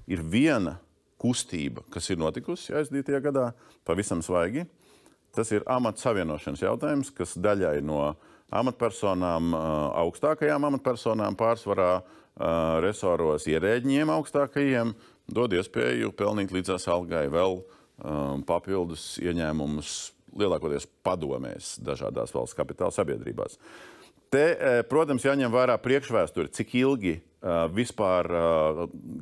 ir viena kustība, kas ir notikusi aizdītajā gadā, pavisam svaigi. Tas ir amatu savienošanas jautājums, kas daļai no amatpersonām, augstākajām amatpersonām pārsvarā resoros ierēģņiem augstākajiem dod iespēju pelnīt līdzās algai vēl papildus ieņēmumus lielākoties padomēs dažādās valsts kapitāla sabiedrībās. Te, protams, jāņem vērā priekšvēsturi, cik ilgi vispār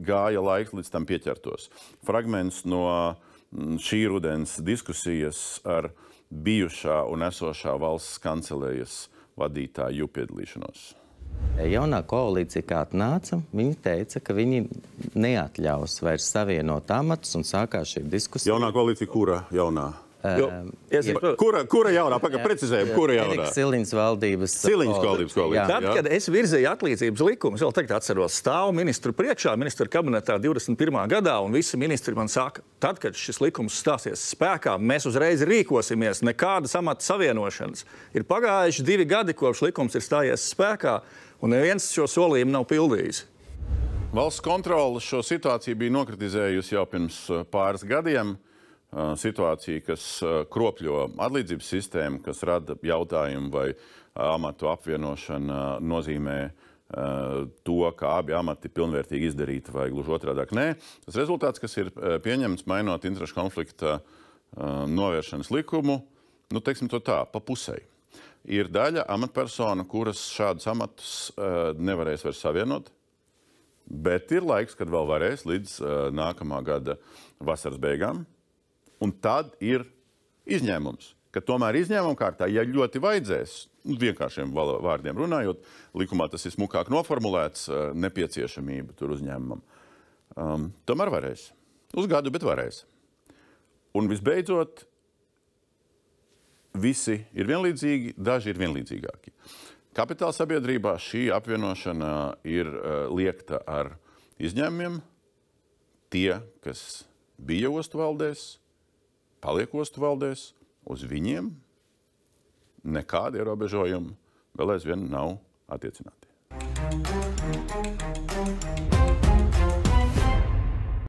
gāja laiks līdz tam pieķertos. Fragments no šī rudens diskusijas ar bijušā un esošā valsts kancelējas vadītāju piedalīšanos. Jaunā koalīcija, kā atnāca, viņi teica, ka viņi neatļaus vairs savienot amatus un sākās šī diskusija. Jaunā koalīcija, kura jaunā? Kura jaunā? Precizējam, kura jaunā? Eriks Siliņas valdības koalīcija. Tad, kad es virzīju atlīdzības likumus, vēl tagad atceros, stāvu ministru priekšā, ministru kabinetā 21. gadā, un visi ministri man saka, tad, kad šis likums stāsies spēkā, mēs uzreiz rīkosimies, nekādas amata savienošanas. Ir pagājuši 2 gadi, kopš likums ir stājies spēkā, un neviens šo solījumu nav pildījis. Valsts kontrole šo situāciju bija nokritizējusi jau pirms pāris gadiem. Situācija, kas kropļo atlīdzības sistēmu, kas rada jautājumu, vai amatu apvienošana nozīmē to, ka abi amati pilnvērtīgi izdarīti, vai gluži otrādāk nē. Tas rezultāts, kas ir pieņemts, mainot interešu konflikta novēršanas likumu, nu, teiksim to tā, pa pusei. Ir daļa amatpersona, kuras šādus amatus nevarēs vairs savienot, bet ir laiks, kad vēl varēs līdz nākamā gada vasaras beigām. Un tad ir izņēmums, ka tomēr izņēmuma kārtā, ja ļoti vajadzēs, vienkāršiem vārdiem runājot, likumā tas ir smukāk noformulēts, nepieciešamība tur uzņēmumam, tomēr varēs. Uz gadu, bet varēs. Un visbeidzot, visi ir vienlīdzīgi, daži ir vienlīdzīgāki. Kapitāla sabiedrībā šī apvienošana ir liekta ar izņēmumiem. Tie, kas bija ostu valdēs, paliek ostu valdēs, uz viņiem nekādi ierobežojumi vēl aizvien nav attiecināti.